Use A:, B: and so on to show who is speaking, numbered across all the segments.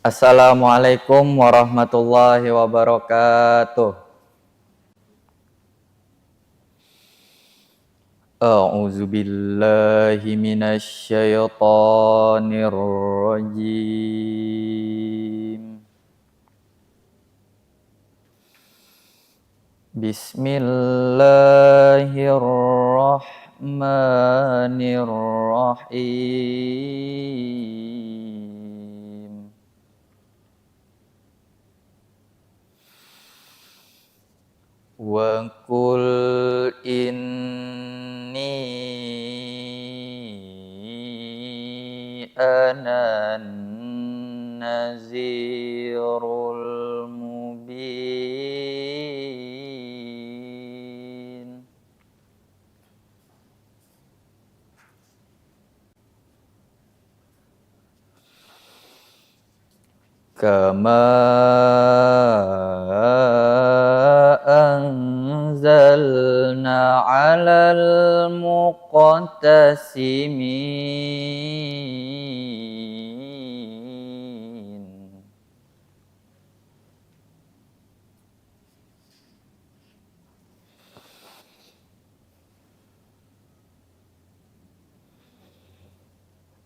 A: Assalamualaikum warahmatullahi wabarakatuh. A'udzu billahi minasy syaithanir rajim. Bismillahirrahmanirrahim. Wa qul inni anan nazirul mubin. Kama anzalna 'alal muqtasimin.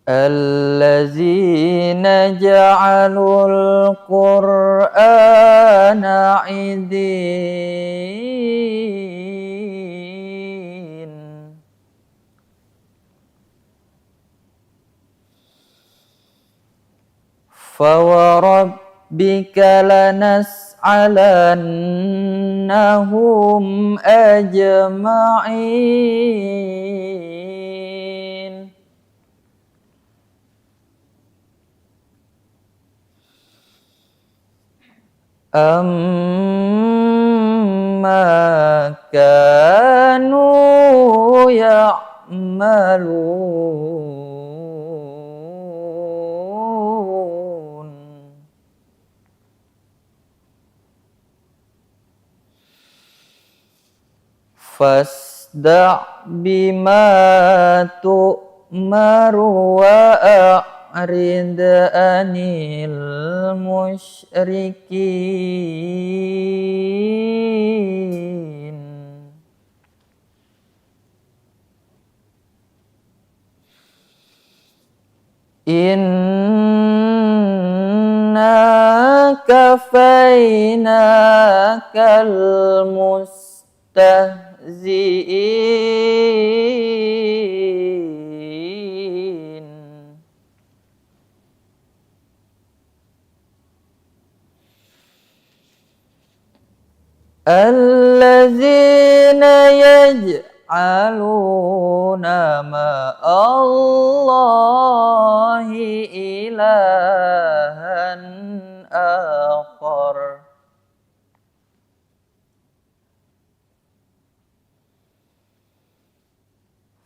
A: Allazina ja'alul Qur'ana 'idin. Fawarabbika lanas'alannahum ajma'in. Amma kanu ya'malun. Fasda' bima tu'maru wa a'rid anil musyrikin. Inna kafainakal mustahzi'in. Allazina yaj'aluna ma'allahi ilahan akhar.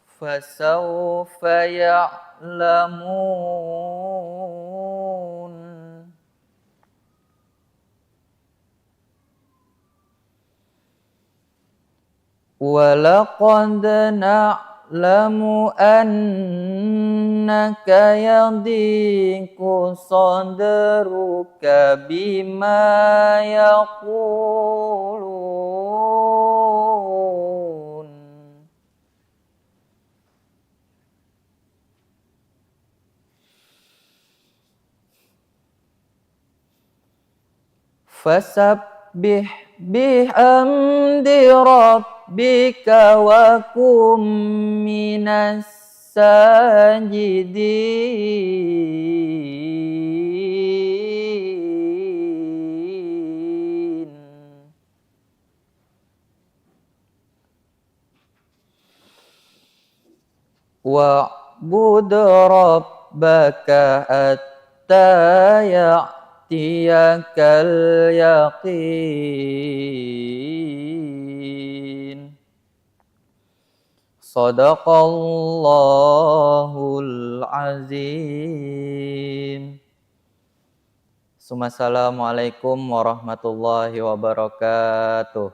A: Fasawfa ya'lamun. Walaqad na'lamu annaka yadhiqu sadruka bima yaqulun. Fasabbih bihamdi rabbika wa kum minas sajidin. Wa'bud rabbaka hatta ya'tiyakal yaqin. Shadaqallahul azim. Assalamualaikum warahmatullahi wabarakatuh.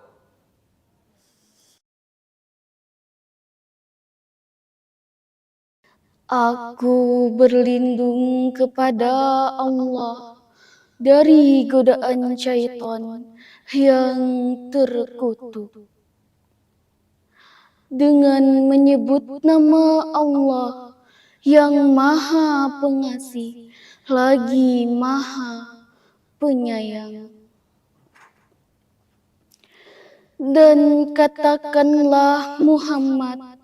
B: Aku berlindung kepada Allah dari godaan syaitan yang terkutuk. Dengan menyebut nama Allah yang Maha Pengasih lagi Maha Penyayang. Dan katakanlah Muhammad,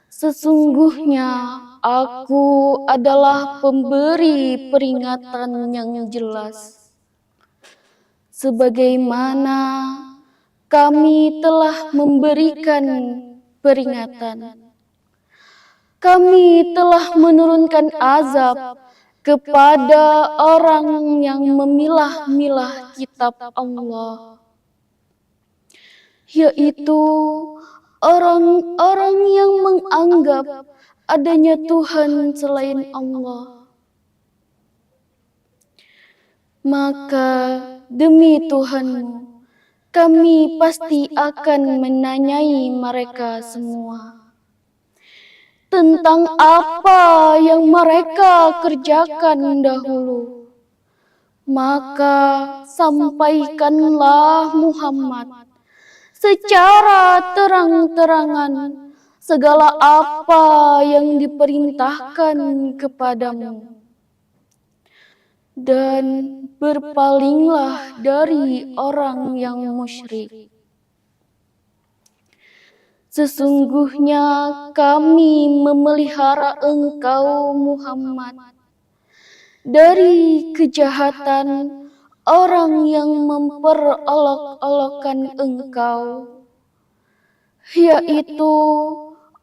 B: sesungguhnya aku adalah pemberi peringatan yang jelas. Sebagaimana kami telah memberikan peringatan. Kami telah menurunkan azab kepada orang yang memilah-milah kitab Allah, yaitu orang-orang yang menganggap adanya Tuhan selain Allah. Maka demi Tuhanmu, kami pasti akan menanyai mereka semua tentang apa yang mereka kerjakan dahulu. Maka sampaikanlah Muhammad secara terang-terangan segala apa yang diperintahkan kepadamu. Dan berpalinglah dari orang yang musyrik. Sesungguhnya kami memelihara engkau Muhammad dari kejahatan orang yang memperolok-olokkan engkau, yaitu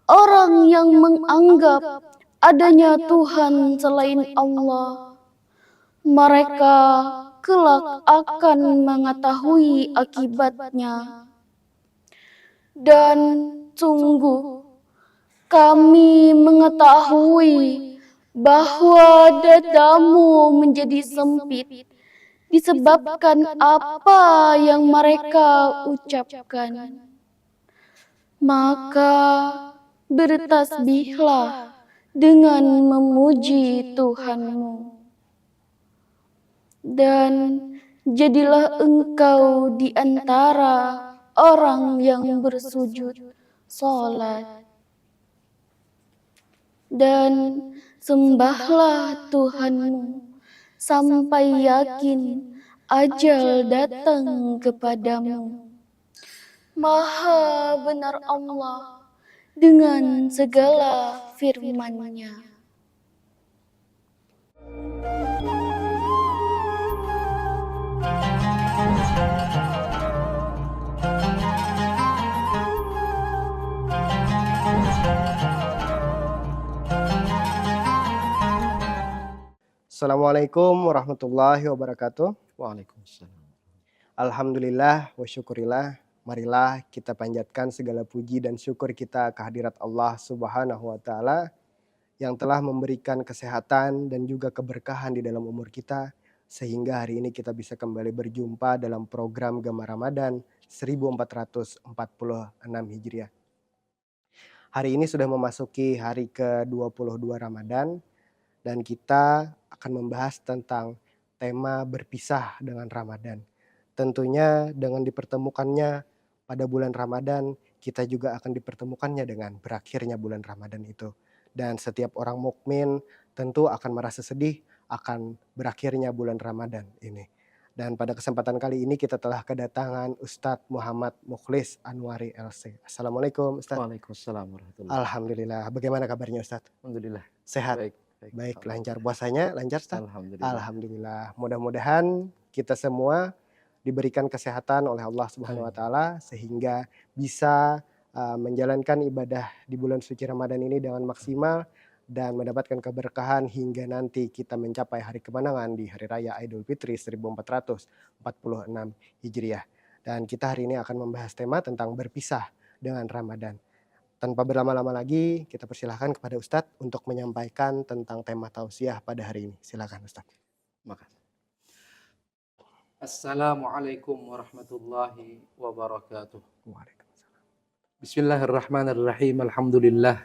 B: orang yang menganggap adanya Tuhan selain Allah. Mereka kelak akan mengetahui akibatnya. Dan sungguh kami mengetahui bahwa dadamu menjadi sempit disebabkan apa yang mereka ucapkan. Maka bertasbihlah dengan memuji Tuhanmu. Dan jadilah engkau di antara orang yang bersujud salat. Dan sembahlah Tuhanmu sampai yakin ajal datang kepadamu. Maha benar Allah dengan segala firman-Nya.
C: Assalamualaikum warahmatullahi wabarakatuh.
D: Waalaikumsalam.
C: Alhamdulillah wa syukurillah. Marilah kita panjatkan segala puji dan syukur kita kehadirat Allah Subhanahu wa taala yang telah memberikan kesehatan dan juga keberkahan di dalam umur kita sehingga hari ini kita bisa kembali berjumpa dalam program Gema Ramadan 1446 Hijriah. Hari ini sudah memasuki hari ke-22 Ramadan dan kita akan membahas tentang tema berpisah dengan Ramadan. Tentunya dengan dipertemukannya pada bulan Ramadan, kita juga akan dipertemukannya dengan berakhirnya bulan Ramadan itu. Dan setiap orang mukmin tentu akan merasa sedih akan berakhirnya bulan Ramadan ini. Dan pada kesempatan kali ini kita telah kedatangan Ustadz Muhammad Mukhlis Anwari LC. Assalamualaikum Ustadz.
D: Waalaikumsalam warahmatullahi.
C: Alhamdulillah. Bagaimana kabarnya Ustadz?
D: Alhamdulillah.
C: Sehat? Baik, lancar puasanya, lancar Ustaz?
D: Alhamdulillah.
C: Alhamdulillah. Mudah-mudahan kita semua diberikan kesehatan oleh Allah Subhanahu wa taala sehingga bisa menjalankan ibadah di bulan suci Ramadan ini dengan maksimal dan mendapatkan keberkahan hingga nanti kita mencapai hari kemenangan di hari raya Idul Fitri 1446 Hijriah. Dan kita hari ini akan membahas tema tentang berpisah dengan Ramadan. Tanpa berlama-lama lagi, kita persilahkan kepada Ustadz untuk menyampaikan tentang tema tausiah pada hari ini. Silakan Ustadz.
D: Makasih. Assalamualaikum warahmatullahi wabarakatuh.
C: Waalaikumsalam.
D: Bismillahirrahmanirrahim. Alhamdulillah.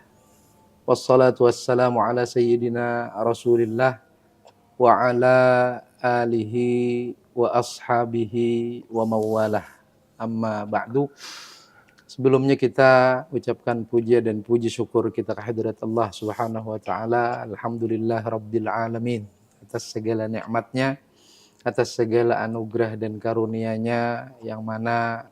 D: wassalatu wassalamu ala sayyidina Rasulillah wa ala alihi wa ashabihi wa mawalah. Amma ba'du. Sebelumnya kita ucapkan puja dan puji syukur kita kehadirat Allah Subhanahu wa taala. Alhamdulillah rabbil alamin atas segala nikmatnya, atas segala anugerah dan karunia-Nya, yang mana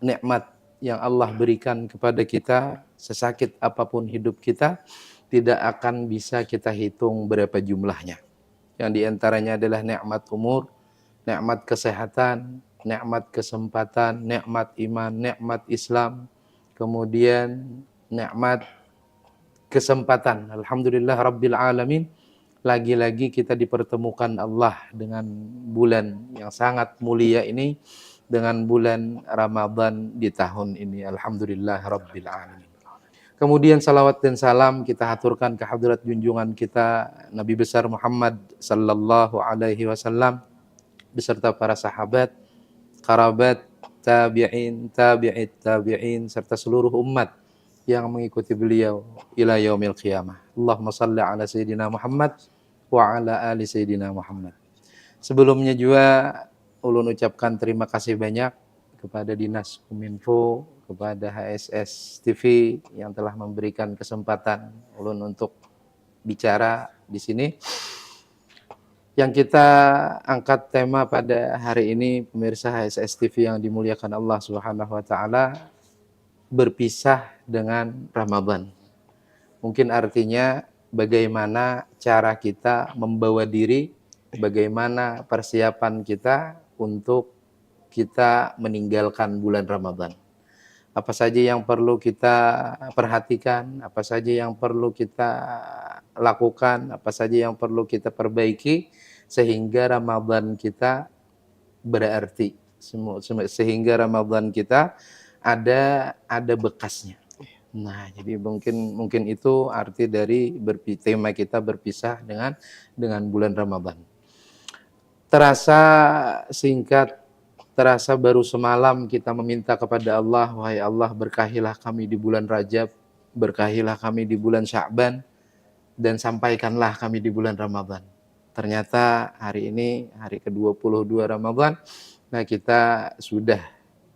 D: nikmat yang Allah berikan kepada kita, sesakit apapun hidup kita, tidak akan bisa kita hitung berapa jumlahnya. Yang diantaranya adalah nikmat umur, nikmat kesehatan, nikmat kesempatan, nikmat iman, nikmat Islam, kemudian nikmat kesempatan. Alhamdulillah rabbil alamin, lagi-lagi kita dipertemukan Allah dengan bulan yang sangat mulia ini, dengan bulan Ramadan di tahun ini. Alhamdulillah rabbil alamin. Kemudian salawat dan salam kita haturkan ke hadirat junjungan kita Nabi besar Muhammad sallallahu alaihi wasallam beserta para sahabat, kerabat, tabi'in, tabi'it tabi'in, serta seluruh umat yang mengikuti beliau ila yaumil qiyamah. Allahumma salli ala sayyidina Muhammad wa ala ali sayyidina Muhammad. Sebelumnya juga ulun ucapkan terima kasih banyak kepada Dinas Kominfo, kepada HSS TV yang telah memberikan kesempatan ulun untuk bicara di sini. Yang kita angkat tema pada hari ini, pemirsa HSS TV yang dimuliakan Allah Subhanahu wa taala, berpisah dengan Ramadan. Mungkin artinya bagaimana cara kita membawa diri, bagaimana persiapan kita untuk kita meninggalkan bulan Ramadan. Apa saja yang perlu kita perhatikan, apa saja yang perlu kita lakukan, apa saja yang perlu kita perbaiki sehingga Ramadan kita berarti, sehingga Ramadan kita ada bekasnya. Nah, jadi mungkin itu arti dari tema kita berpisah dengan bulan Ramadan. Terasa singkat, terasa baru semalam kita meminta kepada Allah, wahai Allah, berkahilah kami di bulan Rajab, berkahilah kami di bulan Sya'ban, dan sampaikanlah kami di bulan Ramadan. Ternyata hari ini hari ke-22 Ramadan, nah kita sudah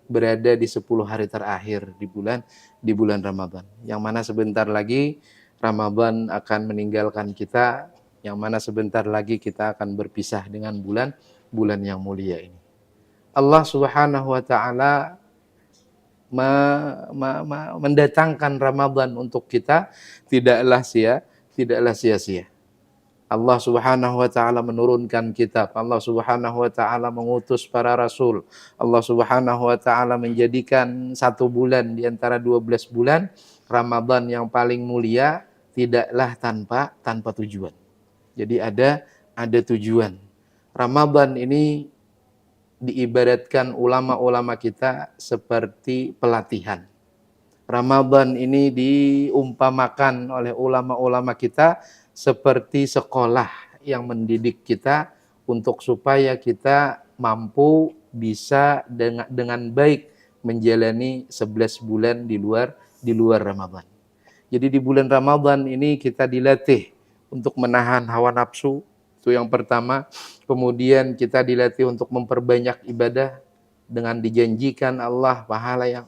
D: berada di 10 hari terakhir di bulan Ramadan. Yang mana sebentar lagi Ramadan akan meninggalkan kita, yang mana sebentar lagi kita akan berpisah dengan bulan yang mulia ini. Allah Subhanahu wa taala mendatangkan Ramadan untuk kita tidaklah sia-sia. Allah Subhanahu wa taala menurunkan kitab, Allah Subhanahu wa taala mengutus para rasul, Allah Subhanahu wa taala menjadikan 1 bulan di antara 12 bulan Ramadan yang paling mulia tidaklah tanpa tujuan. Jadi ada tujuan. Ramadan ini diibaratkan ulama-ulama kita seperti pelatihan. Ramadan ini diumpamakan oleh ulama-ulama kita seperti sekolah yang mendidik kita untuk supaya kita mampu bisa dengan baik menjalani 11 bulan di luar Ramadan. Jadi di bulan Ramadan ini kita dilatih untuk menahan hawa nafsu, itu yang pertama. Kemudian kita dilatih untuk memperbanyak ibadah dengan dijanjikan Allah pahala yang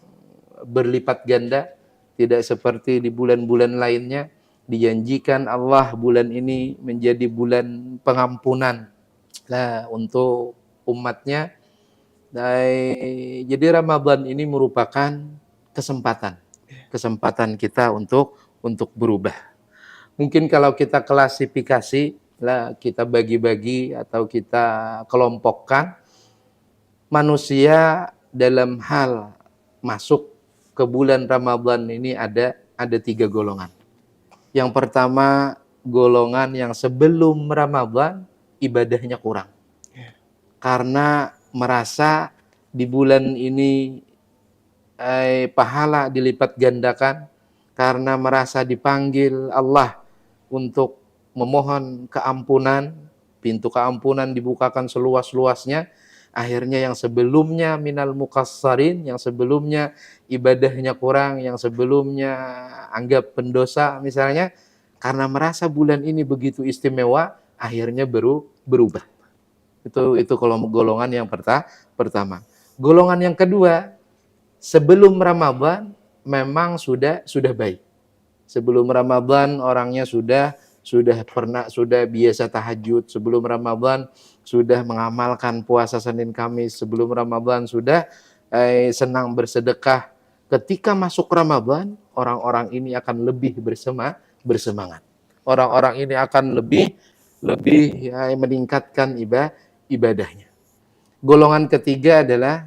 D: berlipat ganda, tidak seperti di bulan-bulan lainnya. Dijanjikan Allah bulan ini menjadi bulan pengampunan untuk umatnya. Jadi Ramadan ini merupakan kesempatan kita untuk berubah. Mungkin kalau kita klasifikasi, kita bagi-bagi atau kita kelompokkan, manusia dalam hal masuk ke bulan Ramadan ini ada 3 golongan. Yang pertama, golongan yang sebelum Ramadan ibadahnya kurang. Karena merasa di bulan ini pahala dilipat gandakan, karena merasa dipanggil Allah untuk memohon keampunan, pintu keampunan dibukakan seluas-luasnya. Akhirnya yang sebelumnya minal mukassarin, yang sebelumnya ibadahnya kurang, yang sebelumnya anggap pendosa misalnya, karena merasa bulan ini begitu istimewa, akhirnya berubah. Itu kalau golongan yang pertama. Golongan yang kedua, sebelum Ramadan memang sudah baik. Sebelum Ramadan orangnya sudah biasa tahajud. Sebelum Ramadan sudah mengamalkan puasa Senin Kamis. Sebelum Ramadan sudah senang bersedekah. Ketika masuk Ramadan, orang-orang ini akan lebih bersemangat. Orang-orang ini akan lebih meningkatkan ibadahnya. Golongan ketiga adalah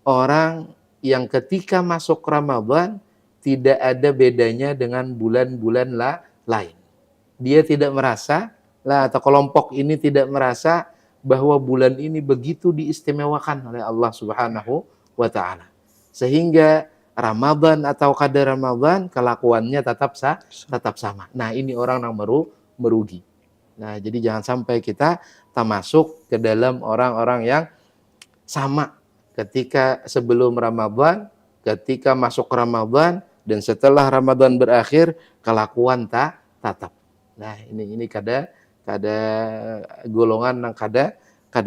D: orang yang ketika masuk Ramadan tidak ada bedanya dengan bulan-bulan lain. Dia tidak merasa, atau kelompok ini tidak merasa bahwa bulan ini begitu diistimewakan oleh Allah Subhanahu wa Ta'ala. Sehingga Ramadan atau kada Ramadan kelakuannya tetap sama. Nah, ini orang yang merugi. Nah, jadi jangan sampai kita masuk ke dalam orang-orang yang sama ketika sebelum Ramadan, ketika masuk Ramadan, dan setelah Ramadan berakhir kelakuan tatap. Nah, ini kada golongan yang kada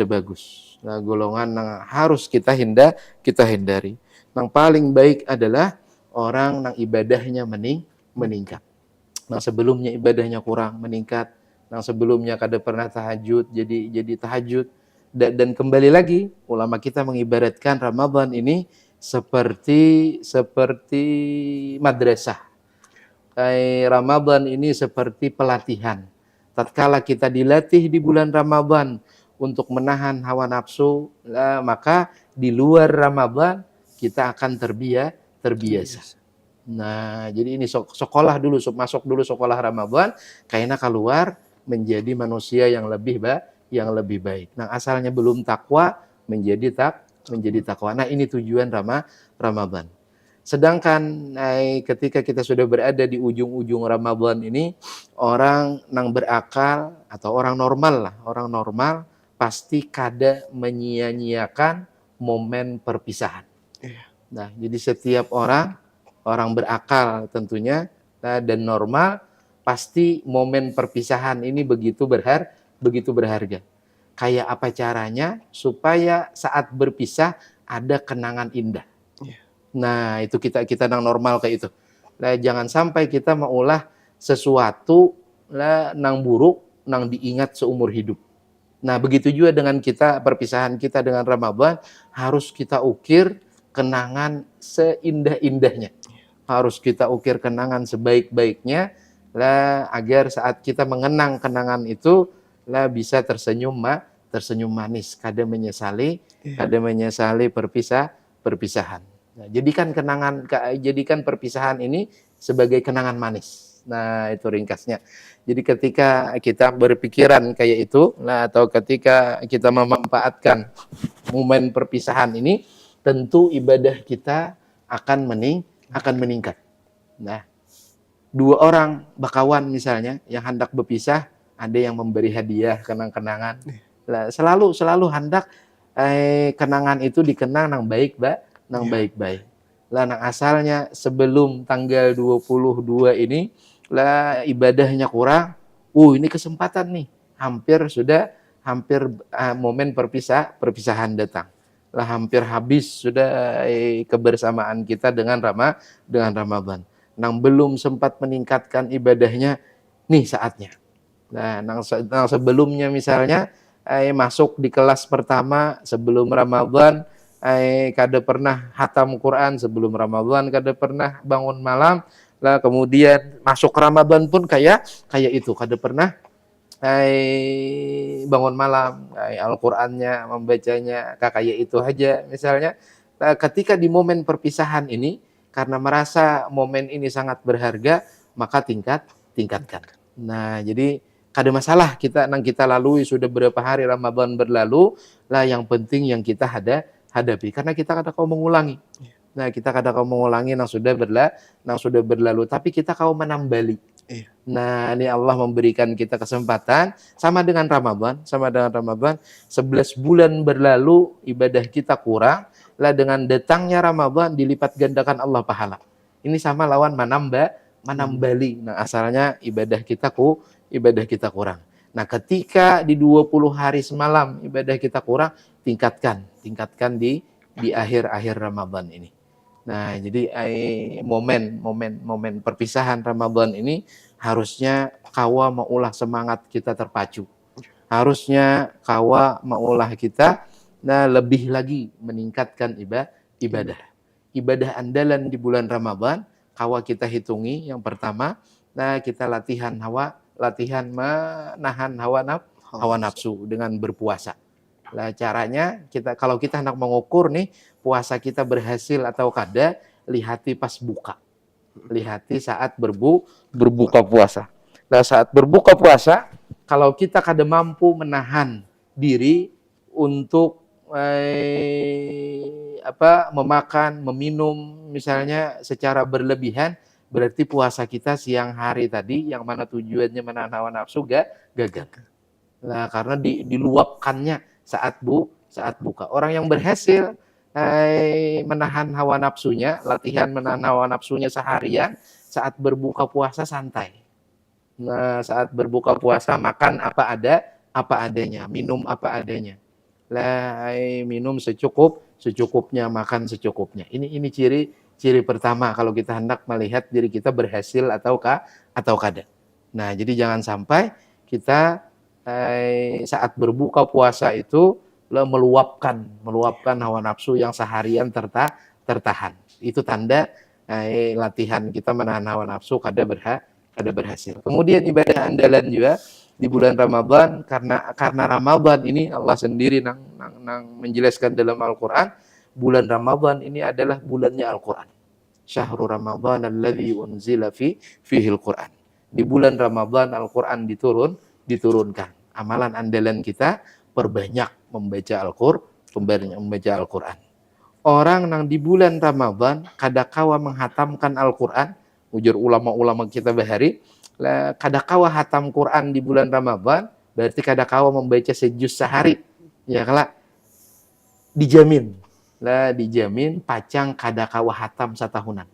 D: bagus. Nah, golongan yang harus kita hindari. Yang paling baik adalah orang yang ibadahnya meningkat. Nah, sebelumnya ibadahnya kurang meningkat. Nah, sebelumnya kada pernah tahajud jadi tahajud. Dan kembali lagi, ulama kita mengibaratkan Ramadan ini seperti madrasah. Ramadan ini seperti pelatihan. Tatkala kita dilatih di bulan Ramadan untuk menahan hawa nafsu, maka di luar Ramadan kita akan terbiasa. Nah, jadi ini sekolah dulu, masuk dulu sekolah Ramadan, karena keluar menjadi manusia yang lebih baik. Nah, asalnya belum takwa menjadi takwa. Nah, ini tujuan Ramadan. Sedangkan ketika kita sudah berada di ujung-ujung Ramadan ini, orang yang berakal atau orang normal pasti kada menyia-nyiakan momen perpisahan. Nah, jadi setiap orang berakal tentunya dan normal pasti momen perpisahan ini begitu berharga. Kayak apa caranya supaya saat berpisah ada kenangan indah. Nah, itu kita yang normal kayak itu. Nah, jangan sampai kita mengulah sesuatu nang buruk nang diingat seumur hidup. Nah, begitu juga dengan perpisahan kita dengan Ramadan, harus kita ukir kenangan seindah-indahnya. Harus kita ukir kenangan sebaik-baiknya agar saat kita mengenang kenangan itu bisa tersenyum manis, kada menyesali perpisahan. Nah, jadikan perpisahan ini sebagai kenangan manis. Nah, itu ringkasnya. Jadi ketika kita berpikiran kayak itu, atau ketika kita memanfaatkan momen perpisahan ini, tentu ibadah kita akan meningkat. Nah, dua orang bakawan misalnya yang hendak berpisah, ada yang memberi hadiah kenang-kenangan. Selalu hendak kenangan itu dikenang nang baik-baik. Nang asalnya sebelum tanggal 22 ini ibadahnya kurang. Ini kesempatan nih. Hampir momen perpisahan datang. Hampir habis sudah kebersamaan kita dengan Ramadan. Nang belum sempat meningkatkan ibadahnya, nih saatnya. Nah, nang sebelumnya misalnya masuk di kelas pertama sebelum Ramadan, kada pernah hatam Quran sebelum Ramadan, kada pernah bangun malam, kemudian masuk Ramadan pun kayak itu, kada pernah bangun malam, Al-Qur'annya membacanya kayak itu aja misalnya. Ketika di momen perpisahan ini, karena merasa momen ini sangat berharga, maka tingkatkan. Nah, jadi kada masalah kita lalui sudah berapa hari Ramadan berlalu, yang penting yang kita hadapi, karena kita kada kau mengulangi. Nah, kita kada kau mengulangi yang sudah berlalu, tapi kita kau menambali. Nah, ini Allah memberikan kita kesempatan sama dengan Ramadan, 11 bulan berlalu ibadah kita kurang, dengan datangnya Ramadan dilipat gandakan Allah pahala. Ini sama lawan menambali. Nah, asalnya ibadah kita kurang. Nah, ketika di 20 hari semalam ibadah kita kurang, tingkatkan di akhir-akhir Ramadan ini. Nah, jadi momen perpisahan Ramadan ini harusnya kawa maulah semangat kita terpacu. Harusnya kawa maulah kita lebih lagi meningkatkan ibadah. Ibadah andalan di bulan Ramadan, kawa kita hitungi yang pertama, kita latihan menahan hawa nafsu dengan berpuasa. Lah caranya kalau kita hendak mengukur nih puasa kita berhasil atau kada, lihati pas buka. Lihati saat berbuka puasa. Nah, saat berbuka puasa, kalau kita kada mampu menahan diri untuk memakan, meminum misalnya secara berlebihan, berarti puasa kita siang hari tadi yang mana tujuannya menahan hawa nafsu gagal. Nah, karena diluapkannya saat buka. Orang yang berhasil menahan hawa nafsunya, latihan menahan hawa nafsunya seharian, saat berbuka puasa santai. Nah, saat berbuka puasa makan apa adanya, minum apa adanya. Minum secukupnya, makan secukupnya. Ini ciri pertama kalau kita hendak melihat diri kita berhasil atau kada. Nah, jadi jangan sampai kita saat berbuka puasa itu meluapkan hawa nafsu yang seharian tertahan. Itu tanda latihan kita menahan hawa nafsu kada berhasil. Kemudian ibadah andalan juga di bulan Ramadan, karena Ramadan ini Allah sendiri nang menjelaskan dalam Al-Qur'an, bulan Ramadan ini adalah bulannya Al-Qur'an. Syahrul Ramadan alladzi unzila fihi Al-Qur'an. Di bulan Ramadan Al-Qur'an diturunkan. Amalan andalan kita perbanyak membaca Al-Qur'an. Orang nang di bulan Ramadan kadakawa menghatamkan Al-Qur'an, ujur ulama-ulama kita bahari, kadakawa hatam Quran di bulan Ramadan, berarti kadakawa membaca sejuz sehari. Ya kala dijamin pacang kadakawa hatam satahunan.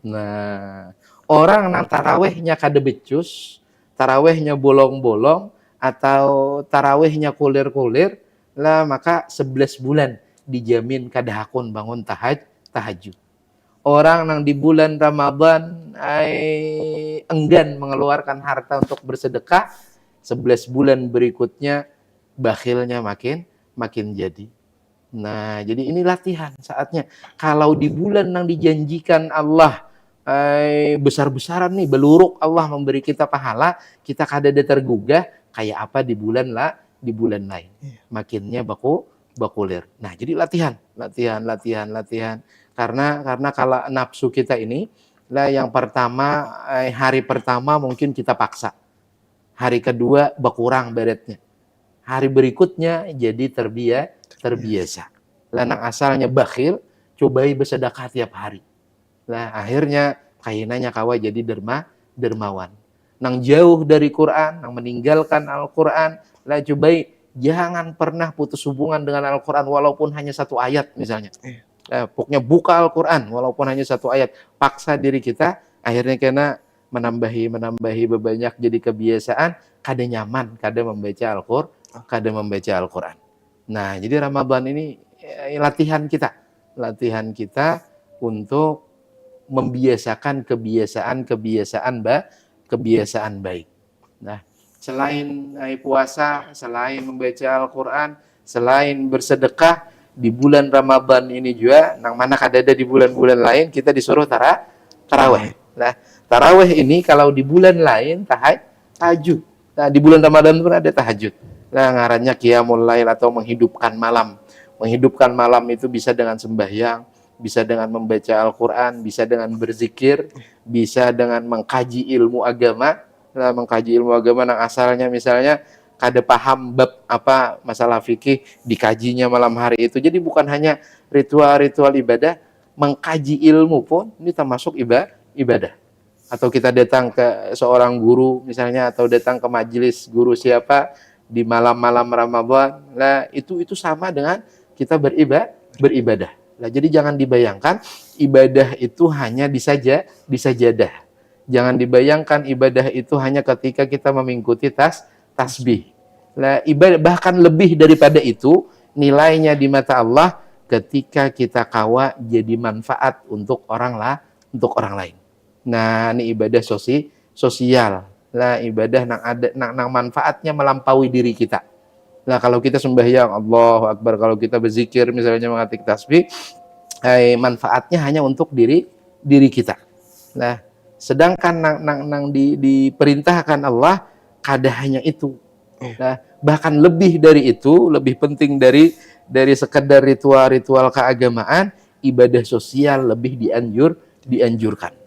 D: Nah, orang nang tarawehnya kada becus, tarawehnya bolong-bolong atau tarawehnya kulir-kulir, maka 11 bulan dijamin kada hakun bangun tahajud. Orang yang di bulan Ramadan enggan mengeluarkan harta untuk bersedekah, 11 bulan berikutnya bakhilnya makin jadi. Nah, jadi ini latihan saatnya. Kalau di bulan yang dijanjikan Allah besar-besaran nih, beluruk Allah memberi kita pahala, kita kada tergugah kayak apa di bulan lain. Makinnya bakulir. Nah, jadi latihan. Karena kalau nafsu kita ini yang pertama hari pertama mungkin kita paksa. Hari kedua berkurang beretnya. Hari berikutnya jadi terbiasa. Nang asalnya bakhil, cobai bersedekah tiap hari. Akhirnya kainanya kawa jadi dermawan. Nang jauh dari Quran, nang meninggalkan Al-Quran, cobai jangan pernah putus hubungan dengan Al-Quran walaupun hanya satu ayat misalnya. Pokoknya buka Al-Quran walaupun hanya satu ayat, paksa diri kita, akhirnya kena menambahi bebanyak jadi kebiasaan, kada nyaman kada membaca Al-Quran. Nah, jadi Ramadan ini latihan kita untuk membiasakan kebiasaan baik. Nah, selain puasa, selain membaca Al-Quran, selain bersedekah, di bulan Ramadan ini juga, nang mana kada ada di bulan-bulan lain, kita disuruh tarawih. Nah, tarawih ini kalau di bulan lain tahajud. Nah, di bulan Ramadan pun ada tahajud. Nah, ngarannya qiyamul lail atau menghidupkan malam. Menghidupkan malam itu bisa dengan sembahyang, bisa dengan membaca Al-Quran, bisa dengan berzikir, bisa dengan mengkaji ilmu agama. Nah, mengkaji ilmu agama yang asalnya misalnya kada paham bab apa masalah fikih, dikajinya malam hari itu. Jadi bukan hanya ritual ibadah, mengkaji ilmu pun ini termasuk ibadah. Atau kita datang ke seorang guru misalnya, atau datang ke majelis guru siapa di malam-malam Ramadan, itu sama dengan kita beribadah. Jadi jangan dibayangkan ibadah itu hanya di sajadah. Jangan dibayangkan ibadah itu hanya ketika kita mengikuti tasbih. Lah, ibadah bahkan lebih daripada itu, nilainya di mata Allah ketika kita kawa jadi manfaat untuk orang lain. Nah, ini ibadah sosial. Lah, ibadah nang manfaatnya melampaui diri kita. Nah, kalau kita sembahyang Allahu Akbar, kalau kita berzikir misalnya mengetik tasbih, manfaatnya hanya untuk diri kita. Nah, sedangkan diperintahkan Allah kada hanya itu. Nah, bahkan lebih dari itu, lebih penting dari sekedar ritual-ritual keagamaan, ibadah sosial lebih dianjurkan.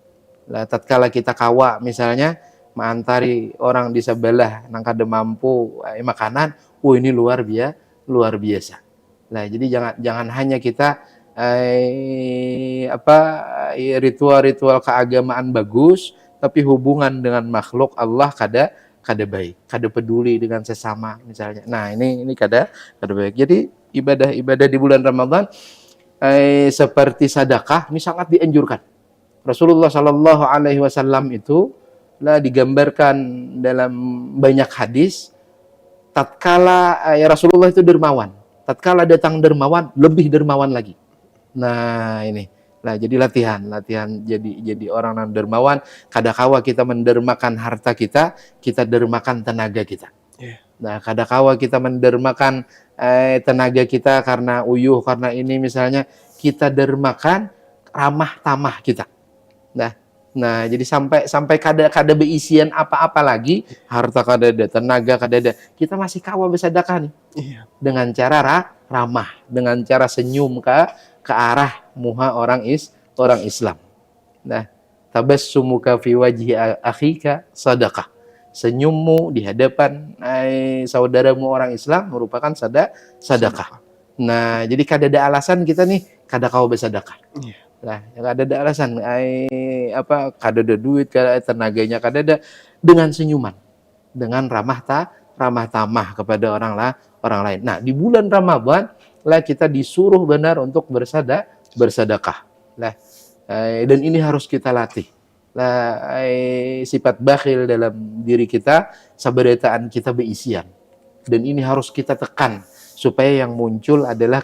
D: Nah, tatkala kita kawa misalnya mengantari orang di sebelah nang kada mampu makanan, ini luar biasa. Nah, jadi jangan hanya kita ritual-ritual keagamaan bagus, tapi hubungan dengan makhluk Allah kada baik, kada peduli dengan sesama misalnya. Nah, ini kada baik. Jadi ibadah di bulan Ramadan seperti sedekah ini sangat dianjurkan. Rasulullah Shallallahu Alaihi Wasallam itu digambarkan dalam banyak hadis. Tatkala Rasulullah itu dermawan, tatkala datang dermawan lebih dermawan lagi. Nah, ini. Nah, jadi latihan jadi orang yang dermawan. Kadakawa kita mendermakan harta kita dermakan tenaga kita. Nah, kadakawa kita mendermakan tenaga kita karena uyuh, karena ini misalnya, kita dermakan ramah tamah kita. Nah, jadi sampai kada beisian apa-apa lagi, harta kada ada, tenaga kada ada, kita masih kawa bersedekah nih. Dengan cara ramah, dengan cara senyum ke arah muha orang Islam. Nah, tabassumuka fi wajhi akhika sadaqah. Senyummu di hadapan saudaramu orang Islam merupakan sedekah. Nah, jadi kada ada alasan kita nih kada kau bersedekah. Nah, kada ada alasan kada ada duit, kada ada tenaganya, kada ada, dengan senyuman, dengan ramah tamah kepada orang lain. Nah, di bulan Ramadan kita disuruh benar untuk bersedekah. Dan ini harus kita latih. Sifat bakhil dalam diri kita, sabarataan kita beisian. Dan ini harus kita tekan supaya yang muncul adalah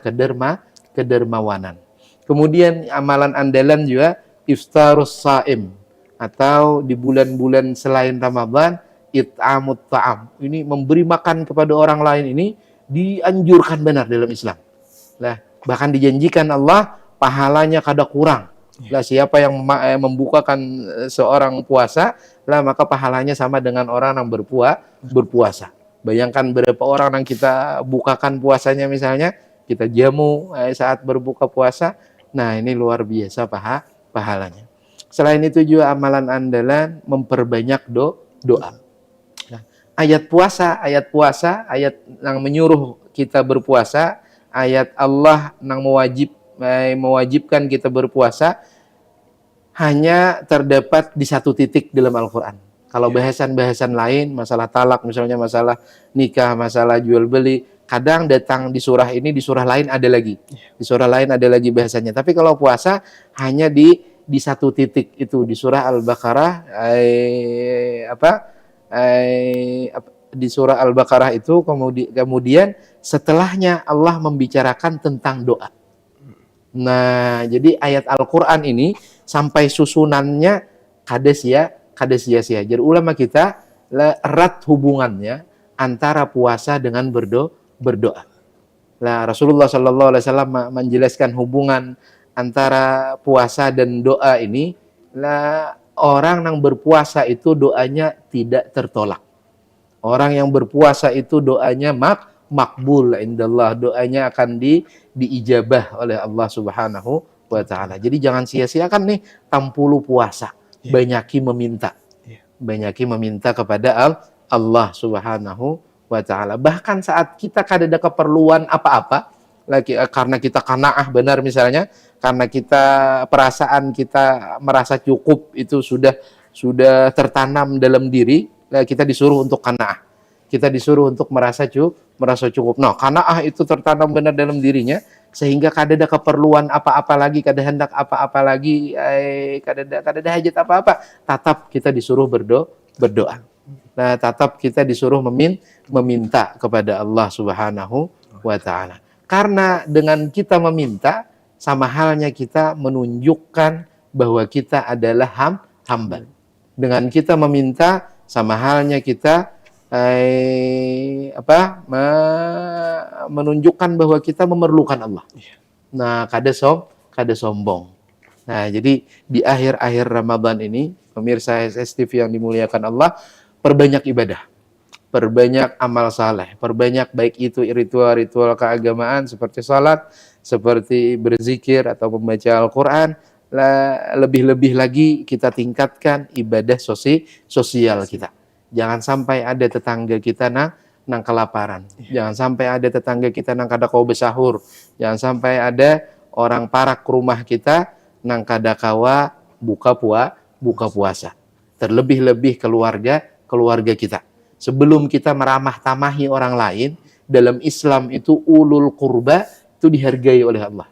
D: kedermawanan. Kemudian amalan andalan juga iftarus saim, atau di bulan-bulan selain Ramadan it'amut ta'am. Ini memberi makan kepada orang lain, ini dianjurkan benar dalam Islam. Nah, bahkan dijanjikan Allah pahalanya kada kurang. Lah, siapa yang membukakan seorang puasa, maka pahalanya sama dengan orang yang berpuasa. Bayangkan berapa orang yang kita bukakan puasanya misalnya, kita jamu saat berbuka puasa. Nah, ini luar biasa pahalanya. Selain itu juga amalan andalan memperbanyak doa. Nah, ayat puasa, ayat yang menyuruh kita berpuasa, ayat Allah yang mewajibkan kita berpuasa hanya terdapat di satu titik dalam Al-Quran. Kalau bahasan-bahasan lain, masalah talak misalnya, masalah nikah, masalah jual beli, kadang datang di surah ini, di surah lain ada lagi. Di surah lain ada lagi bahasanya. Tapi kalau puasa hanya di satu titik itu, di surah Al-Baqarah di surah Al-Baqarah itu, kemudian setelahnya Allah membicarakan tentang doa. Nah, jadi ayat Al-Quran ini sampai susunannya kada sia-sia. Jadi ulama kita erat hubungannya antara puasa dengan berdoa. Nah, Rasulullah Shallallahu Alaihi Wasallam menjelaskan hubungan antara puasa dan doa ini. Lah, orang yang berpuasa itu doanya tidak tertolak. Orang yang berpuasa itu doanya makbul indallah, doanya akan diijabah oleh Allah Subhanahu wa taala. Jadi jangan sia-siakan nih tampulu puasa. Banyaki meminta. Banyaki meminta kepada Allah Subhanahu wa taala. Bahkan saat kita kada ada keperluan apa-apa, karena kita qanaah benar misalnya, karena kita perasaan kita merasa cukup itu sudah tertanam dalam diri, kita disuruh untuk qanaah. Kita disuruh untuk merasa cukup. Nah, qanaah itu tertanam benar dalam dirinya, Sehingga kadada keperluan apa-apa lagi, kada hendak apa-apa lagi, kadada hajat apa-apa, tatap kita disuruh berdoa. Nah, tatap kita disuruh meminta kepada Allah Subhanahu wa taala. Karena dengan kita meminta, sama halnya kita menunjukkan bahwa kita adalah hamba. Dengan kita meminta, sama halnya kita menunjukkan bahwa kita memerlukan Allah. Nah, kada sombong. Nah, jadi di akhir-akhir Ramadan ini, pemirsa SSTV yang dimuliakan Allah, perbanyak ibadah, perbanyak amal saleh, perbanyak baik itu ritual-ritual keagamaan seperti salat, seperti berzikir atau membaca Al-Quran. Lebih-lebih lagi kita tingkatkan ibadah sosial kita. Jangan sampai ada tetangga kita nang kelaparan. Jangan sampai ada tetangga kita nang kada kau besahur. Jangan sampai ada orang parak ke rumah kita nang kada kawa buka puasa. Terlebih-lebih keluarga kita. Sebelum kita meramah tamahi orang lain, dalam Islam itu ulul qurba itu dihargai oleh Allah.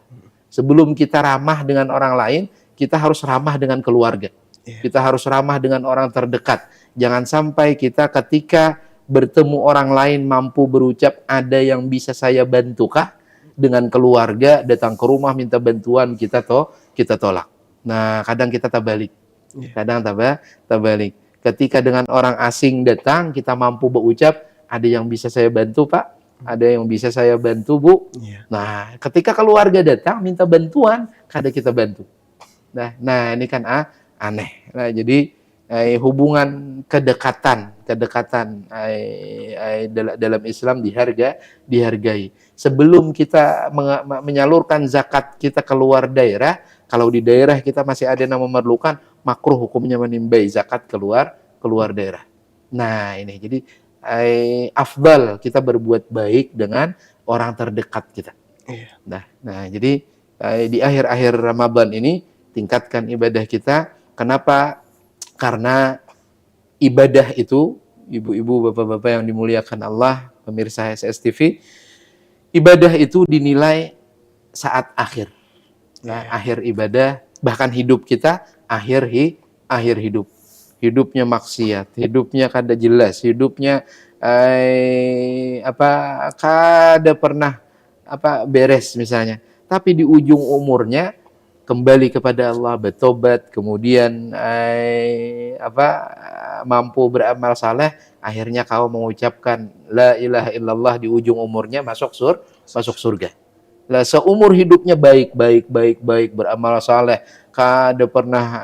D: Sebelum kita ramah dengan orang lain, kita harus ramah dengan keluarga. Kita harus ramah dengan orang terdekat. Jangan sampai kita ketika bertemu orang lain mampu berucap, ada yang bisa saya bantukah? Dengan keluarga datang ke rumah minta bantuan, kita tolak. Nah, kadang kita tabalik. Kadang tabalik. Ketika dengan orang asing datang, kita mampu berucap, ada yang bisa saya bantu, Pak? Ada yang bisa saya bantu, Bu? Nah, ketika keluarga datang minta bantuan, kada kita bantu. Nah ini kan aneh. Nah, jadi hubungan kedekatan dalam Islam dihargai. Sebelum kita menyalurkan zakat kita keluar daerah, kalau di daerah kita masih ada yang memerlukan, makruh hukumnya menimbai zakat keluar daerah. Nah, ini jadi afdal kita berbuat baik dengan orang terdekat kita. Nah, jadi di akhir-akhir Ramadan ini tingkatkan ibadah kita. Kenapa? Karena ibadah itu, ibu-ibu, bapak-bapak yang dimuliakan Allah, pemirsa SSTV, ibadah itu dinilai saat akhir. Nah, akhir ibadah, bahkan hidup kita, akhir hidup. Hidupnya maksiat, hidupnya kada jelas, hidupnya kada pernah beres misalnya. Tapi di ujung umurnya kembali kepada Allah, bertobat, kemudian mampu beramal saleh, akhirnya kau mengucapkan la ilaha illallah di ujung umurnya, masuk surga. Lah, seumur hidupnya baik beramal saleh, kada pernah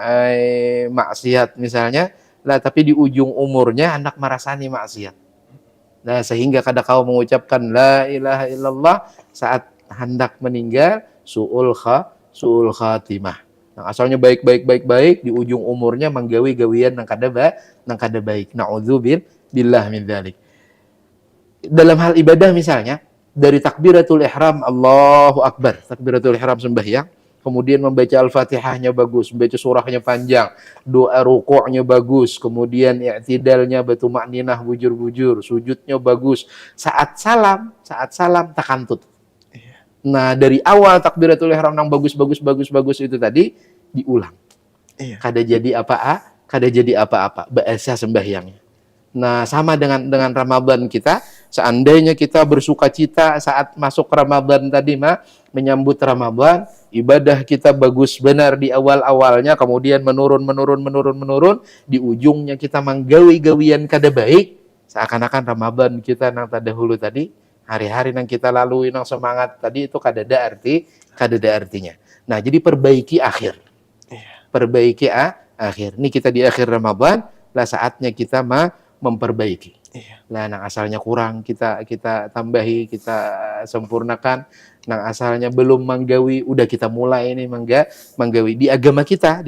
D: maksiat misalnya, lah tapi di ujung umurnya hendak merasani maksiat. Nah, sehingga kada kau mengucapkan la ilaha illallah saat hendak meninggal, su'ul khatimah. Nah, asalnya baik, di ujung umurnya menggawi-gawian nang kada baik. Na'udzubillah min dzalik. Dalam hal ibadah misalnya, dari takbiratul ihram Allahu Akbar, takbiratul ihram sembahyang, kemudian membaca Al-Fatihahnya bagus, membaca surahnya panjang, doa rukuknya bagus, kemudian i'tidalnya batumakninah bujur-bujur, sujudnya bagus. Saat salam takantut. Nah, dari awal takbiratul ihram yang bagus itu tadi diulang. Kada jadi apa-apa bahasa sembahyangnya. Nah, sama dengan Ramadan kita, seandainya kita bersuka cita saat masuk Ramadan tadi menyambut Ramadan, ibadah kita bagus benar di awal-awalnya, kemudian menurun, di ujungnya kita menggawi-gawian kada baik, seakan-akan Ramadan kita nang terdahulu tadi, hari-hari yang kita lalui yang semangat tadi itu kada ada artinya. Nah, jadi perbaiki akhir. Akhir. Ini kita di akhir Ramadan, lah saatnya kita memperbaiki. Lah, nang asalnya kurang kita tambahi, kita sempurnakan. Nang asalnya belum menggawi, udah kita mulai ini menggawi. Di agama kita,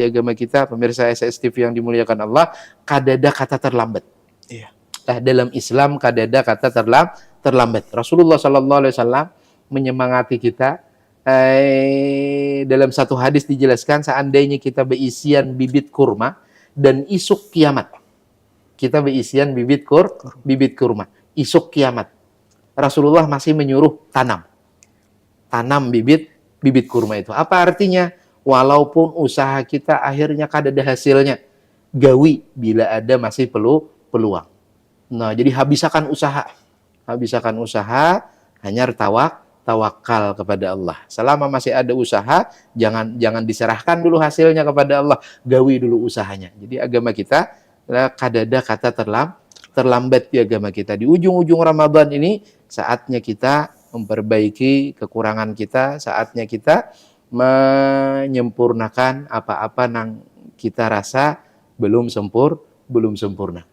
D: pemirsa SSTV yang dimuliakan Allah, kadada kata terlambat. Dalam Islam kadada kata terlambat. Rasulullah SAW menyemangati kita. Dalam satu hadis dijelaskan, seandainya kita berisian bibit kurma dan isuk kiamat, kita berisian bibit kurma, isuk kiamat, Rasulullah masih menyuruh tanam. tanam bibit kurma itu. Apa artinya? Walaupun usaha kita akhirnya kada ada hasilnya, gawi bila ada masih peluang. Nah, jadi habiskan usaha, hanya tawakal kepada Allah. Selama masih ada usaha, jangan diserahkan dulu hasilnya kepada Allah, gawi dulu usahanya. Jadi agama kita kadada kata terlambat di agama kita. Di ujung-ujung Ramadan ini saatnya kita memperbaiki kekurangan kita, saatnya kita menyempurnakan apa-apa yang kita rasa belum sempurna.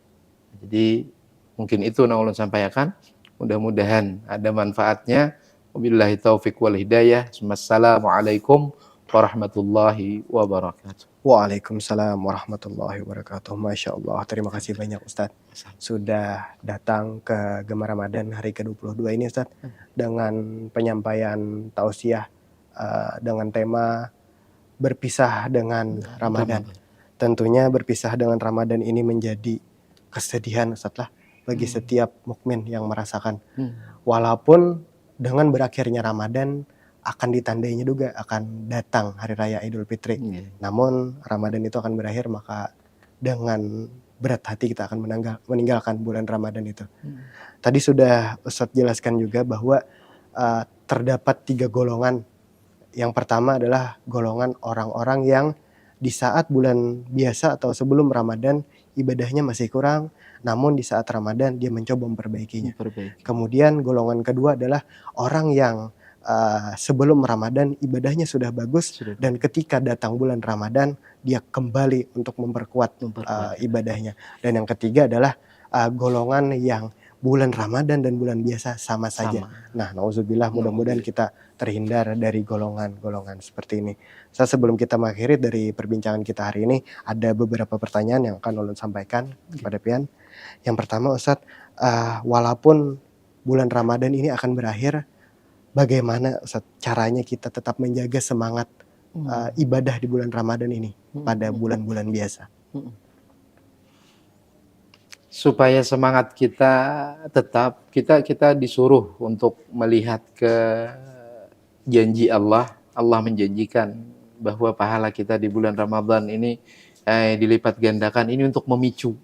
D: Jadi mungkin itu yang ulun sampaikan. Mudah-mudahan ada manfaatnya. Wabillahi taufiq wal hidayah. Wassalamualaikum warahmatullahi wabarakatuh.
C: Waalaikumsalam warahmatullahi wabarakatuh. Masya Allah, terima kasih banyak Ustadz sudah datang ke Gema Ramadan hari ke-22 ini Ustadz dengan penyampaian tausiah dengan tema berpisah dengan Ramadan. Tentunya berpisah dengan Ramadan ini menjadi kesedihan Ustadz lah bagi setiap mukmin yang merasakan. Walaupun dengan berakhirnya Ramadan akan ditandainya juga akan datang hari raya Idul Fitri. Namun Ramadan itu akan berakhir, maka dengan berat hati kita akan meninggalkan bulan Ramadan itu. Tadi sudah Ustadz jelaskan juga bahwa terdapat 3 golongan. Yang pertama adalah golongan orang-orang yang di saat bulan biasa atau sebelum Ramadan ibadahnya masih kurang, namun di saat Ramadan dia mencoba memperbaikinya. Kemudian golongan kedua adalah orang yang sebelum Ramadan ibadahnya sudah bagus, dan ketika datang bulan Ramadan dia kembali untuk memperkuat ibadahnya. Dan yang ketiga adalah golongan yang bulan Ramadan dan bulan biasa sama saja. Nah, nauzubillah, mudah-mudahan kita terhindar dari golongan-golongan seperti ini. Sebelum kita mengakhiri dari perbincangan kita hari ini, ada beberapa pertanyaan yang akan ulun sampaikan kepada pian. Yang pertama Ustadz, walaupun bulan Ramadan ini akan berakhir, bagaimana Ustadz caranya kita tetap menjaga semangat ibadah di bulan Ramadan ini pada bulan-bulan biasa?
D: Supaya semangat kita tetap, kita disuruh untuk melihat ke janji Allah. Allah menjanjikan bahwa pahala kita di bulan Ramadan ini dilipat gandakan. Ini untuk memicu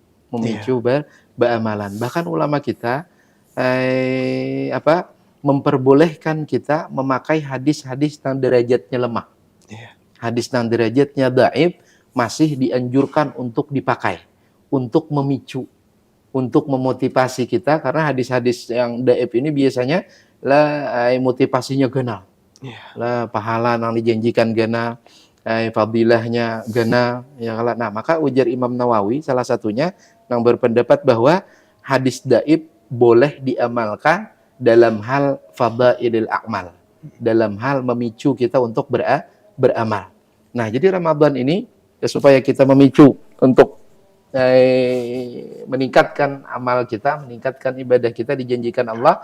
D: beramalan. Bahkan ulama kita memperbolehkan kita memakai hadis-hadis yang derajatnya lemah. Hadis yang derajatnya dhaif masih dianjurkan untuk dipakai, untuk memicu, untuk memotivasi kita, karena hadis-hadis yang dhaif ini biasanya motivasinya ganal. Pahala yang dijanjikan ganal, fadilahnya ganal, ya. Nah, maka ujar Imam Nawawi salah satunya yang berpendapat bahwa hadis dhaif boleh diamalkan dalam hal fadailil a'mal, dalam hal memicu kita untuk beramal. Nah, jadi Ramadan ini supaya kita memicu untuk meningkatkan amal kita, meningkatkan ibadah kita, dijanjikan Allah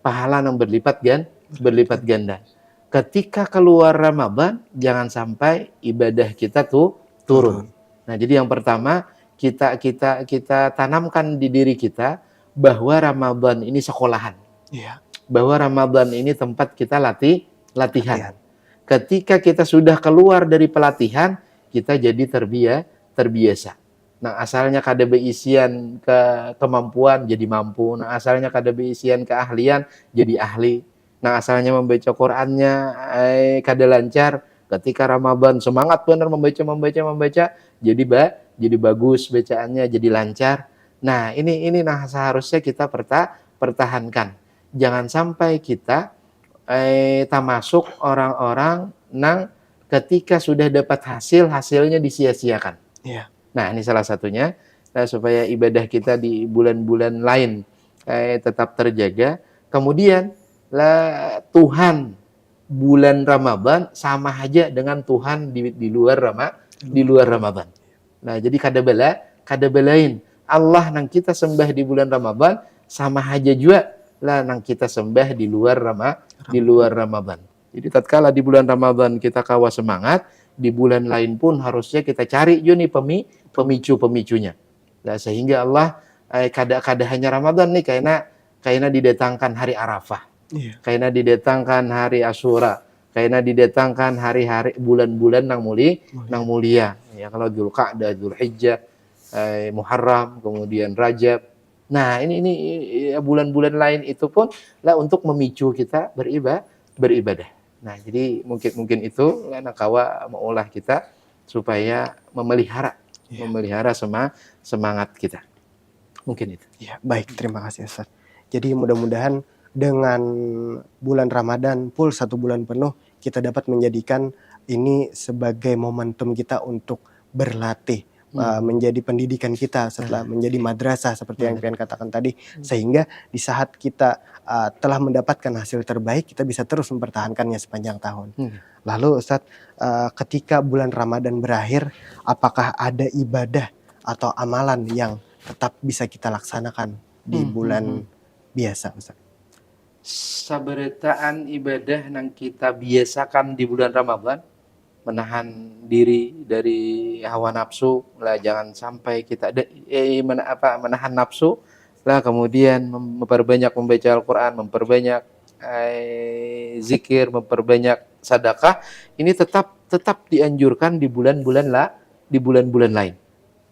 D: pahala yang berlipat ganda. Ketika keluar Ramadan, jangan sampai ibadah kita turun. Nah, jadi yang pertama kita tanamkan di diri kita bahwa Ramadan ini sekolahan. Bahwa Ramadan ini tempat kita latihan. Ketika kita sudah keluar dari pelatihan, kita jadi terbiasa. Nah, asalnya kada beisian kemampuan jadi mampu. Nah, asalnya kada beisian keahlian jadi ahli. Nah, asalnya membaca Qur'annya kada lancar, ketika Ramadan semangat benar membaca, jadi bagus bacaannya, jadi lancar. Nah, ini nah seharusnya kita pertahankan. Jangan sampai kita termasuk orang-orang yang ketika sudah dapat hasilnya disia-siakan. Nah, ini salah satunya supaya ibadah kita di bulan-bulan lain tetap terjaga. Kemudian Tuhan bulan Ramadan sama aja dengan Tuhan di luar Ramadan. Nah, jadi kada belain Allah nang kita sembah di bulan Ramadan sama aja juga lah nang kita sembah di luar Ramadan. Jadi tatkala di bulan Ramadan kita kawa semangat, di bulan lain pun harusnya kita cari juga nih pemicu-pemicunya. Nah, sehingga Allah kada hanya Ramadan nih, karena didatangkan hari Arafah.
C: Iya.
D: Kaina didatangkan hari Asyura, kaina didatangkan hari-hari bulan-bulan nang mulia. Ya kalau Dzulqa'dah, Dzulhijjah, Muharram, kemudian Rajab. Nah, ini ya, bulan-bulan lain itu pun lah untuk memicu kita beribadah. Nah, jadi mungkin itu karena kawa maulah kita supaya memelihara semangat kita. Mungkin itu.
C: Ya, baik, terima kasih Ustaz. Jadi mudah-mudahan dengan bulan Ramadan full 1 bulan penuh kita dapat menjadikan ini sebagai momentum kita untuk berlatih, menjadi pendidikan kita setelah menjadi madrasah seperti yang Pian katakan tadi, sehingga di saat kita telah mendapatkan hasil terbaik kita bisa terus mempertahankannya sepanjang tahun. Lalu Ustadz, ketika bulan Ramadan berakhir, apakah ada ibadah atau amalan yang tetap bisa kita laksanakan di bulan biasa, Ustaz?
D: Sabarataan ibadah yang kita biasakan di bulan Ramadan, menahan diri dari hawa nafsu lah, jangan sampai kita menahan nafsu lah, kemudian memperbanyak membaca Al-Quran, memperbanyak zikir, memperbanyak sedekah. Ini tetap dianjurkan di bulan-bulan lain.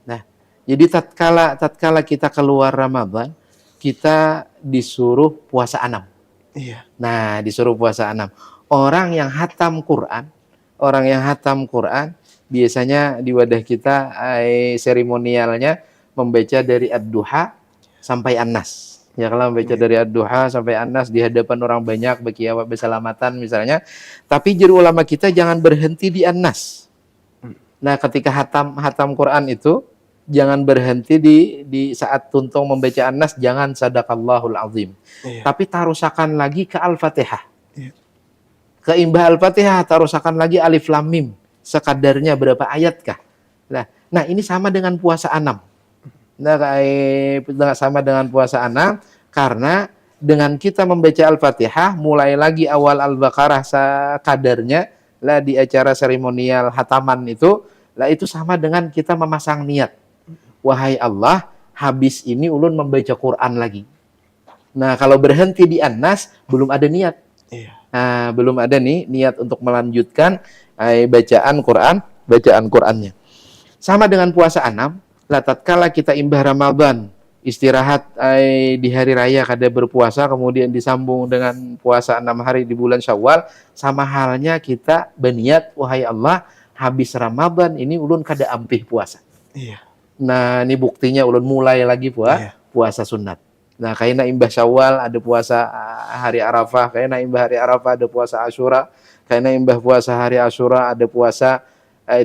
D: Nah, jadi tatkala kita keluar Ramadan, kita disuruh puasa 6.
C: Iya.
D: Nah, disuruh puasa 6. Orang yang hatam Quran biasanya di wadah kita seremonialnya membaca dari Ad-Duha sampai An-Nas. Ya, kalau membaca dari Ad-Duha sampai An-Nas di hadapan orang banyak, berkiawat bersalamatan misalnya. Tapi juru ulama kita jangan berhenti di An-Nas. Nah, ketika hatam Quran itu jangan berhenti di saat tuntung membaca An-Nas, jangan sadaqallahul azim.
C: Iya.
D: Tapi tarusakan lagi ke Al-Fatihah.
C: Iya.
D: Ke imbah Al-Fatihah tarusakan lagi Alif Lam Mim. Sekadarnya berapa ayat kah? Nah, ini sama dengan puasa 6. Nah, sama dengan puasa 6 karena dengan kita membaca Al-Fatihah mulai lagi awal Al-Baqarah sekadarnya lah di acara seremonial hataman itu, lah itu sama dengan kita memasang niat. Wahai Allah, habis ini ulun membaca Quran lagi. Nah, kalau berhenti di An-Nas belum ada niat.
C: Iya.
D: Nah, belum ada nih niat untuk melanjutkan bacaan Qurannya. Sama dengan puasa 6, lah tatkala kita imbah Ramadan, istirahat di hari raya kada berpuasa, kemudian disambung dengan puasa 6 hari di bulan Syawal, sama halnya kita berniat, wahai Allah, habis Ramadan ini ulun kada ampih puasa.
C: Iya.
D: Nah, ini buktinya ulun mulai lagi puasa sunat. Nah, kaina imbah Syawal ada puasa hari Arafah, kaina imbah hari Arafah ada puasa Asyura, kaina imbah puasa hari Asyura ada puasa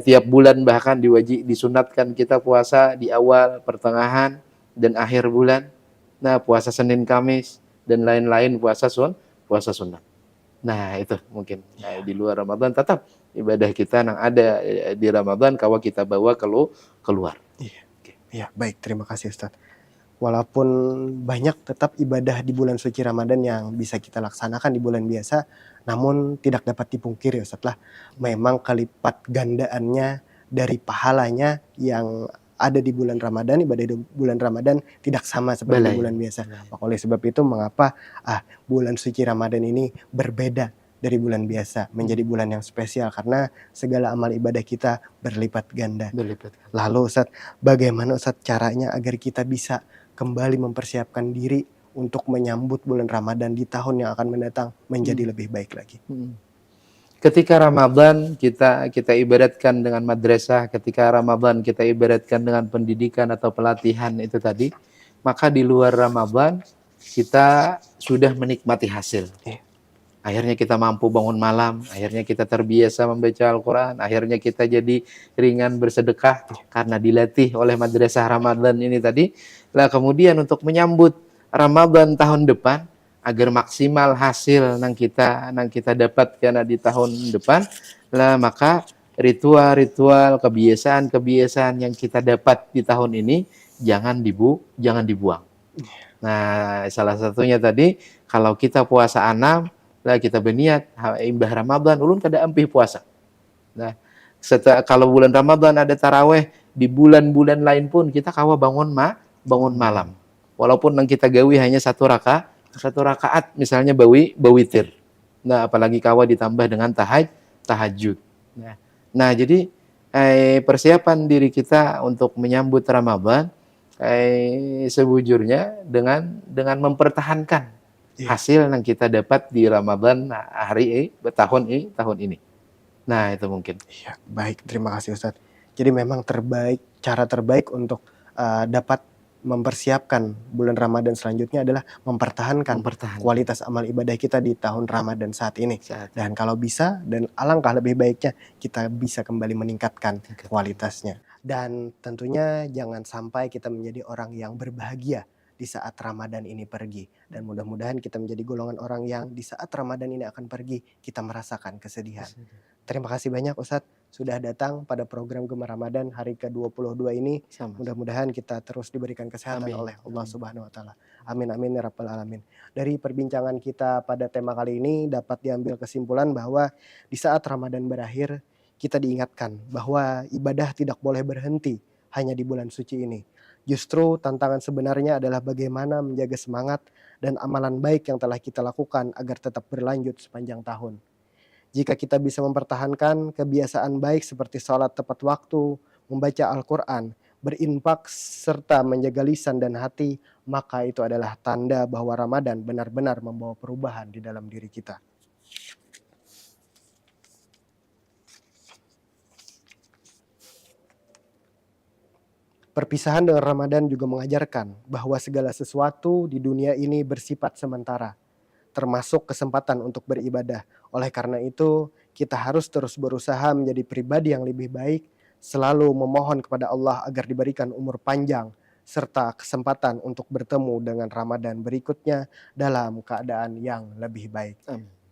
D: tiap bulan, bahkan disunatkan kita puasa di awal, pertengahan, dan akhir bulan. Nah, puasa Senin Kamis dan lain-lain puasa sunat. Nah, itu mungkin di luar Ramadan tetap ibadah kita yang ada di Ramadan kalau kita bawa keluar.
C: Iya. Iya, baik, terima kasih Ustaz. Walaupun banyak tetap ibadah di bulan suci Ramadan yang bisa kita laksanakan di bulan biasa, namun tidak dapat dipungkiri Ustaz lah, memang kelipat gandaannya dari pahalanya yang ada di bulan Ramadan, ibadah di bulan Ramadan tidak sama seperti di bulan biasa. Maka oleh sebab itu mengapa bulan suci Ramadan ini berbeda dari bulan biasa, menjadi bulan yang spesial karena segala amal ibadah kita berlipat ganda. Lalu Ustaz, bagaimana Ustaz caranya agar kita bisa kembali mempersiapkan diri untuk menyambut bulan Ramadan di tahun yang akan mendatang menjadi lebih baik lagi?
D: Ketika Ramadan kita ibaratkan dengan madrasah, ketika Ramadan kita ibaratkan dengan pendidikan atau pelatihan itu tadi, maka di luar Ramadan kita sudah menikmati hasil. Akhirnya kita mampu bangun malam, akhirnya kita terbiasa membaca Al-Quran, akhirnya kita jadi ringan bersedekah karena dilatih oleh madrasah Ramadan ini tadi. Lah kemudian untuk menyambut Ramadan tahun depan, agar maksimal hasil yang kita dapatkan di tahun depan, lah maka ritual-ritual, kebiasaan-kebiasaan yang kita dapat di tahun ini jangan dibuang. Nah, salah satunya tadi kalau kita puasa 6, lah kita berniat imbah Ramadan ulun kada ampih puasa. Nah, kalau bulan Ramadan ada taraweh, di bulan-bulan lain pun kita kawa bangun malam. Walaupun yang kita gawi hanya 1 Satu rakaat misalnya bawitir. Nah, apalagi kawa ditambah dengan tahajud. Nah, jadi persiapan diri kita untuk menyambut Ramadan sebujurnya dengan mempertahankan hasil yang kita dapat di Ramadan tahun ini. Nah, itu mungkin.
C: Iya, baik. Terima kasih Ustadz. Jadi memang cara terbaik untuk dapat mempersiapkan bulan Ramadan selanjutnya adalah mempertahankan kualitas amal ibadah kita di tahun Ramadan saat ini. Dan kalau bisa, dan alangkah lebih baiknya, kita bisa kembali meningkatkan kualitasnya. Dan tentunya jangan sampai kita menjadi orang yang berbahagia di saat Ramadan ini pergi. Dan mudah-mudahan kita menjadi golongan orang yang di saat Ramadan ini akan pergi, kita merasakan kesedihan. Terima kasih banyak Ustadz sudah datang pada program Gemar Ramadan hari ke-22 ini. Mudah-mudahan kita terus diberikan kesehatan oleh Allah Subhanahu wa taala. Amin amin ya rabbal alamin. Dari perbincangan kita pada tema kali ini dapat diambil kesimpulan bahwa di saat Ramadan berakhir kita diingatkan bahwa ibadah tidak boleh berhenti hanya di bulan suci ini. Justru tantangan sebenarnya adalah bagaimana menjaga semangat dan amalan baik yang telah kita lakukan agar tetap berlanjut sepanjang tahun. Jika kita bisa mempertahankan kebiasaan baik seperti sholat tepat waktu, membaca Al-Quran, berinfak, serta menjaga lisan dan hati, maka itu adalah tanda bahwa Ramadan benar-benar membawa perubahan di dalam diri kita. Perpisahan dengan Ramadan juga mengajarkan bahwa segala sesuatu di dunia ini bersifat sementara, termasuk kesempatan untuk beribadah. Oleh karena itu, kita harus terus berusaha menjadi pribadi yang lebih baik, selalu memohon kepada Allah agar diberikan umur panjang, serta kesempatan untuk bertemu dengan Ramadan berikutnya dalam keadaan yang lebih baik.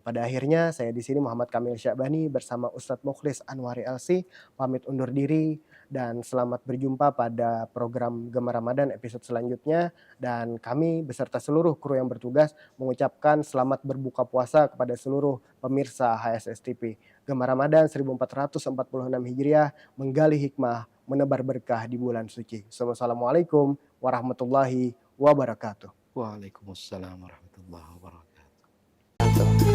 C: Pada akhirnya, saya di sini Muhammad Kamil Syabani bersama Ustadz Mukhlis Anwari LC, pamit undur diri dan selamat berjumpa pada program Gemar Ramadan episode selanjutnya. Dan kami beserta seluruh kru yang bertugas mengucapkan selamat berbuka puasa kepada seluruh pemirsa HSS TV. Gemar Ramadan 1446 Hijriah, menggali hikmah, menebar berkah di bulan suci. Assalamualaikum warahmatullahi wabarakatuh.
D: Waalaikumsalam warahmatullahi wabarakatuh.